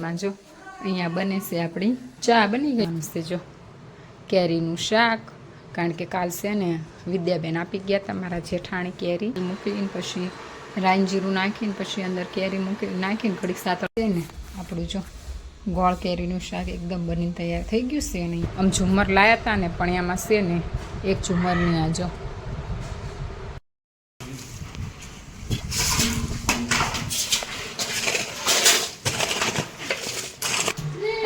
અત્યારમાં જો અહીંયા બને છે આપણી ચા બની ગઈ છે જો કેરીનું શાક કારણ કે કાલ છે ને વિદ્યાબેન આપી ગયા હતા મારા જેઠાણી કેરી મૂકીને પછી રાઈ જીરું નાખીને પછી અંદર કેરી મૂકી નાખીને ઘડીક સાતળ છે ને આપણું જો ગોળ કેરીનું શાક એકદમ બનીને તૈયાર થઈ ગયું છે નહીં આમ ઝુમર લાયા હતા ને પણ એમાં છે ને એક ઝુમરની આ જો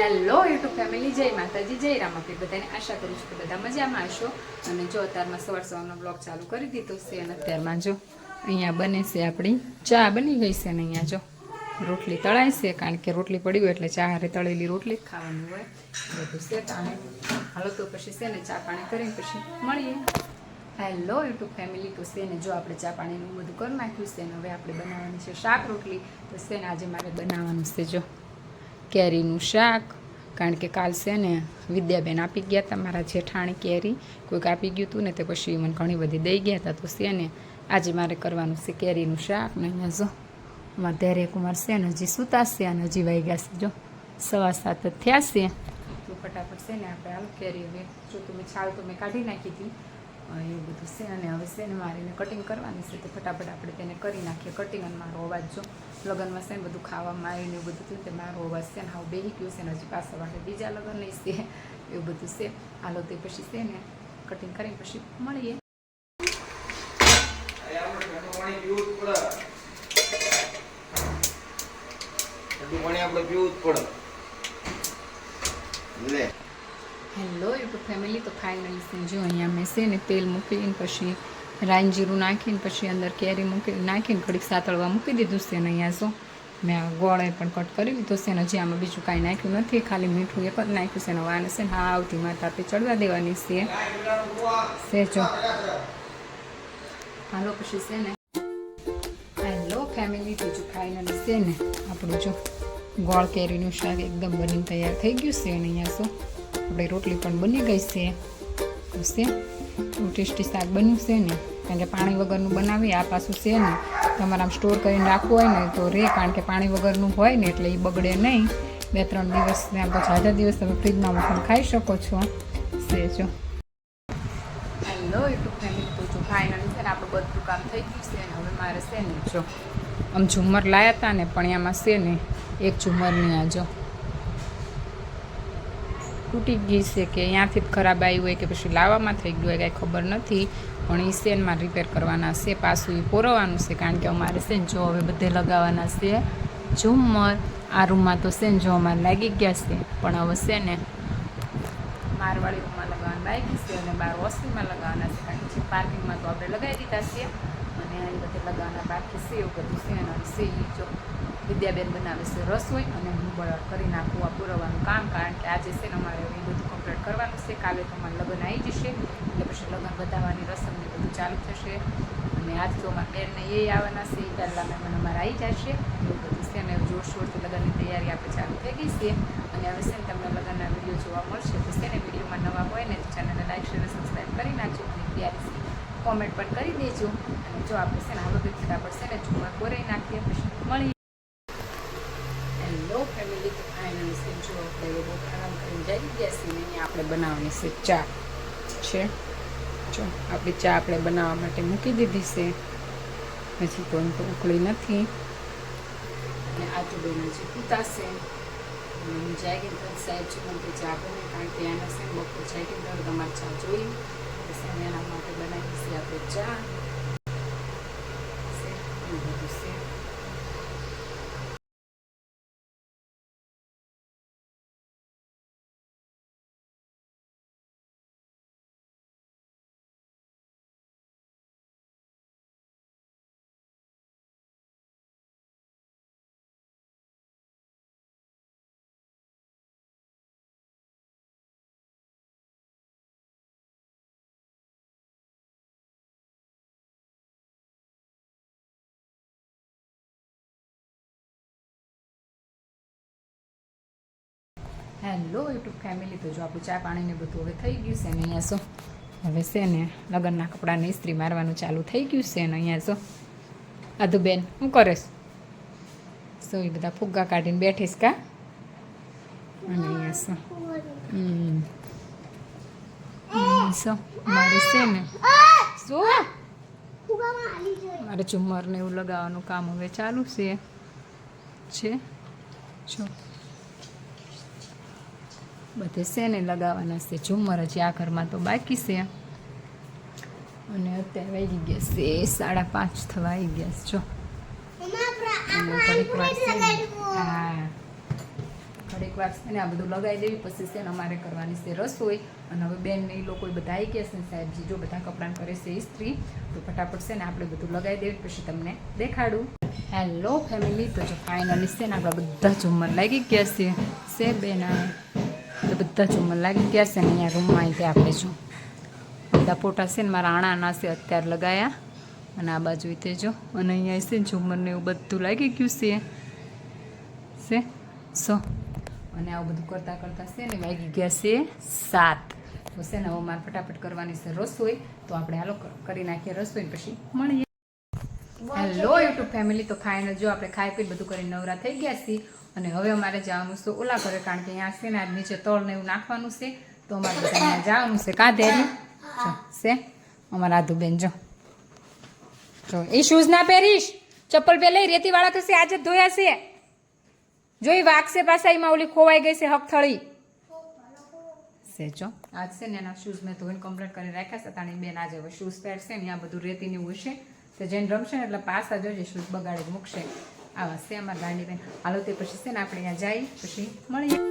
હેલો યુટ્યુબ ફેમિલી, જય માતાજી, જય રામાપીર. બધાને આશા કરું છું કે બધા મજામાં હશો. અને જો અત્યારમાં સવારનો બ્લોગ ચાલુ કરી દીધો છે અને અત્યારમાં જો અહીંયા બને છે આપણી ચા બની ગઈ છે. અને અહીંયા જો રોટલી તળાય છે કારણ કે રોટલી પડી હોય એટલે ચા હારે તળેલી રોટલી જ ખાવાની હોય બધું છે. તાણે હાલો તો પછી છે ને ચા પાણી કરીને પછી મળીએ. હેલો યુટ્યુબ ફેમિલી, તો છે ને જો આપણે ચા પાણીનું બધું કરી નાખ્યું છે અને હવે આપણે બનાવવાની છે શાક રોટલી. તો છે ને આજે મારે બનાવવાનું છે જો કેરીનું શાક કારણ કે કાલ છે ને વિદ્યાબેન આપી ગયા હતા મારા જેઠાણી કેરી કોઈક આપી ગયું હતું ને તે પછી મને ઘણી બધી દઈ ગયા હતા. તો છે ને આજે મારે કરવાનું છે કેરીનું શાક. ને અહીંયા જો અમારા ધૈર્ય કુમાર છે ને હજી સૂતાશે અને હજી વાગ્યા છે જો 7:15 જ થયા છે. તો ફટાફટ છે ને આપણે હાલ કેરી હવે જો તમે છાલ તો મેં કાઢી નાખી હતી એવું બધું છે. અને હવે છે ને મારે એને કટિંગ કરવાની છે તો ફટાફટ આપણે તેને કરી નાખીએ કટિંગ. અને મારો અવાજ જો લગ્નમાં છે ને બધું ખાવામાં આવીને એવું બધું થયું તે મારો અવાજ છે ને હાવ બેહી ગયું છે ને હજી પાછા વાળે બીજા લગ્ન નહીં છે એવું બધું છે. હાલો તે પછી છે ને કટિંગ કરીને પછી મળીએ. હેલો યુટ્યુબ ફેમિલી, તો ફાઇનલી જો અહીંયા મેં છે ને તેલ મૂકીને પછી રાઈ જીરું નાખીને પછી અંદર કેરી મૂકી નાખીને ઘડીક સાતળવા મૂકી દીધું છે. ને અહીંયા શું મેં ગોળે પણ કટ કરી લીધો છે ને હજી આમાં બીજું કાંઈ નાખ્યું નથી, ખાલી મીઠું એક જ નાખ્યું છે. ને વાને છે ને હા આવતી માતા આપણે ચડવા દેવાની છે જો હાલો પછી છે ને હેલો ફેમિલી, તો જો ફાઇનલી છે ને આપણું જો ગોળ કેરીનું શાક એકદમ બનીને તૈયાર થઈ ગયું છે. અને અહીંયા શું આપણે રોટલી પણ બની ગઈ છે. ટેસ્ટી શાક બન્યું છે ને કારણ કે પાણી વગરનું બનાવીએ આ પાછું છે ને તમારે આમ સ્ટોર કરીને રાખવું હોય ને તો રે કારણ કે પાણી વગરનું હોય ને એટલે એ બગડે નહીં. 2-3 દિવસ ને આમ તો ઝાઝા દિવસ તમે ફ્રીજમાં મૂકીને ખાઈ શકો છો. જો હેલો યુટ્યુબ ફેમિલી, તો જો ફાઇનલી છે ને આપણું બધું કામ થઈ ગયું છે. અને હવે મારે છે ને જો આમ ઝુમર લાયા હતા ને પણ એમાં છે ને એક ઝુમરની આ જો તૂટી ગઈ છે કે અહીંયાથી જ ખરાબ આવી હોય કે પછી લાવવામાં થઈ ગયું હોય કાંઈ ખબર નથી. પણ એ સેનમાં રિપેર કરવાના છે, પાછું એ પોરવાનું છે કારણ કે અમારે છે ને જો હવે બધે લગાવવાના છે ઝુમર. આ રૂમમાં તો છે ને જો અમારે લાગી ગયા છે પણ હવે છે ને મારવાડી રૂમમાં લગાવવાનું લાગી છે અને બહાર હોસ્ટેલમાં લગાવવાના છે કારણ કે પાર્કિંગમાં તો આપણે લગાવી દીધા છે અને અહીં બધે લગાવવાના બાકી છે એવું બધું છે. અને છે એ જો વિદ્યાબેન બનાવે છે રસોઈ અને હું બરાબર કરી નાખું આ પુરવવાનું કામ કારણ કે આજે છે ને અમારે એ બધું કમ્પ્લીટ કરવાનું છે. કાલે તો અમારે લગ્ન આવી જશે એટલે પછી લગ્ન વધારવાની રસમ ને બધું ચાલુ થશે. અને આજ તો અમારા બેનને એ આવવાના છે એ પહેલાં મહેમાન અમારે આવી જશે એવું બધું છે. અને જોરશોરથી લગ્નની તૈયારી આપણે ચાલુ થઈ ગઈ છે. અને હવે છે ને તમને લગ્નના વિડીયો જોવા મળશે તો છે ને વિડીયોમાં નવા હોય ને તો ચેનલને લાઈક શેર અને સબસ્ક્રાઈબ કરી નાખજો અને ત્યારે કોમેન્ટ પણ કરી દેજો. અને જો આપણે છે ને હાલો તો ફટાફટ છે ને ઝુમર કોરાઈ નાખીએ પછી મળી. હેલો ફેમિલી, તો ફાઇનલી છે જો આપણે બહુ આરામ કરીને જઈ ગયા છીએ ને અહીંયા આપણે બનાવવાની છે ચા છે. જો આપણી ચા આપણે બનાવવા માટે મૂકી દીધી છે હજી કોઈ તો ઉકળી નથી. અને આજુબાજુ જે ઉતારશે જાગીર સાહેબ છે પણ તે ચા બને કારણ કે એના છે બપોર જાગીર તમારે ચા જોઈ એના માટે બનાવી છે આપણે ચા બધું છે. હેલો યુટ્યુબ ફેમિલી, તો જો આપણું ચા પાણીને બધું હવે થઈ ગયું છે. અને અહીંયા શું હવે છે ને લગ્નના કપડાને ઇસ્ત્રી મારવાનું ચાલુ થઈ ગયું છે. અને અહીંયા શું આધુબેન શું કરે શું એ બધા ફુગ્ગા કાઢીને બેઠીશ કા અને અહીંયા શું શું મારે છે ને શું મારે ઝુમ્મરને એવું લગાવવાનું કામ હવે ચાલુ છે શું બધે છે ને લગાવવાના છે ઝુમ્મર, હજી આ ઘરમાં તો બાકી છે. અને અત્યારે વાગી ગયા છે 5:30 થવા આવી ગયા છે. જો અને ઘડીક વાર છે ને આ બધું લગાવી દેવી, પછી છે ને અમારે કરવાની છે રસોઈ. અને હવે બેન ને એ લોકો બધા આવી ગયા છે ને સાહેબજી જો બધા કપડાં કરે છે ઇસ્ત્રી, તો ફટાફટ છે ને આપણે બધું લગાવી દેવી, પછી તમને દેખાડું. હેલો ફેમિલી, તો જો ફાઇનલી છે ને આપણા બધા ઝુમ્મર લાગી ગયા છે બેન તો બધા ઝુમ્મર લાગી ગયા છે ને અહીંયા રૂમમાં આવી ત્યાં આપણે જો બધા ફોટા છે ને મારા આણાના છે અત્યારે લગાયા. અને આ બાજુ તે જો અને અહીંયા છે ને ઝુમ્મરને એવું બધું લાગી ગયું છે સો. અને આવું બધું કરતાં કરતાં છે ને વાગી ગયા છે 7. તો છે ને હવે મારે ફટાફટ કરવાની છે રસોઈ, તો આપણે હાલો કરી નાખીએ રસોઈ પછી મળીએ. હેલો યુટ્યુબ ફેમિલી, તો ફાઇનલ જો આપણે ખાઈ પી બધું કરીને નવરા થઈ ગયા છીએ. અને હવે અમારે જવાનું છે ઓલા ઘરે, કારણ કે અહીંયા છે ને આજ નીચે તળ ને એવું નાખવાનું છે, તો અમારે બધા અહીંયા જવાનું છે. કાં ધેરી છે અમારા આધુબેન જો એ શૂઝ ના પહેરીશ, ચપ્પલ પહેલે રેતીવાળા થશે, આજે જ ધોયા છે. જોઈ વાગશે પાછા એમાં ઓલી ખોવાઈ ગઈ છે હકથળી છે. જો આજ છે ને એના શૂઝ મેં ધોઈને કમ્પ્લીટ કરી રાખ્યા છે. તાણી બેન આજે હવે શૂઝ પહેરશે ને આ બધું રેતીને એવું હશે, તો જઈને રમશે ને એટલે પાછા જોજે શૂઝ બગાડી મૂકશે. આવા છે અમારા ગાંડી બેન. હાલો તે પછી છે ને આપણે અહીંયા જઈ પછી મળીએ.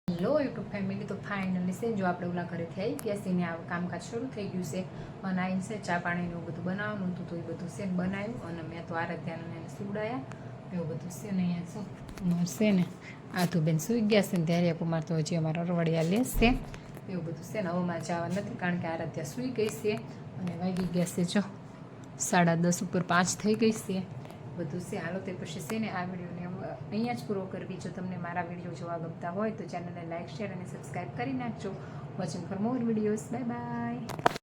હેલો યુટ્યુબ ફેમિલી, તો ફાઇનલી છે જો આપણે ઓલા ઘરેથી આવી ગયા છીએ ને આ કામકાજ શરૂ થઈ ગયું છે. અને આવીને છે ચા પાણીને એવું બધું બનાવવાનું હતું, તો એ બધું છે ને બનાવ્યું. અને મેં તો આરાધ્યાને એને સુવડાયા એવું બધું છે ને. અહીંયા શું અમારે છે ને આધુબેન સૂઈ ગયા છે ને ત્યારે કુમાર તો હજી અમારા અરવડિયા લેશે એવું બધું છે ને. હવે મારે જવા નથી, કારણ કે આરાધ્યા સૂઈ ગઈ છે. અને વાગી ગયા છે જો 10:30 ઉપર 5 થઈ ગઈ છે બધું છે. હાલો તે પછી છે ને આ વિડીયોને અહીંયા જ પૂરો કરવી. જો તમને મારા વિડીયો જોવા ગમતા હોય તો ચેનલને લાઇક, શેર અને સબસ્ક્રાઈબ કરી નાખજો. Watching for more videos. Bye bye.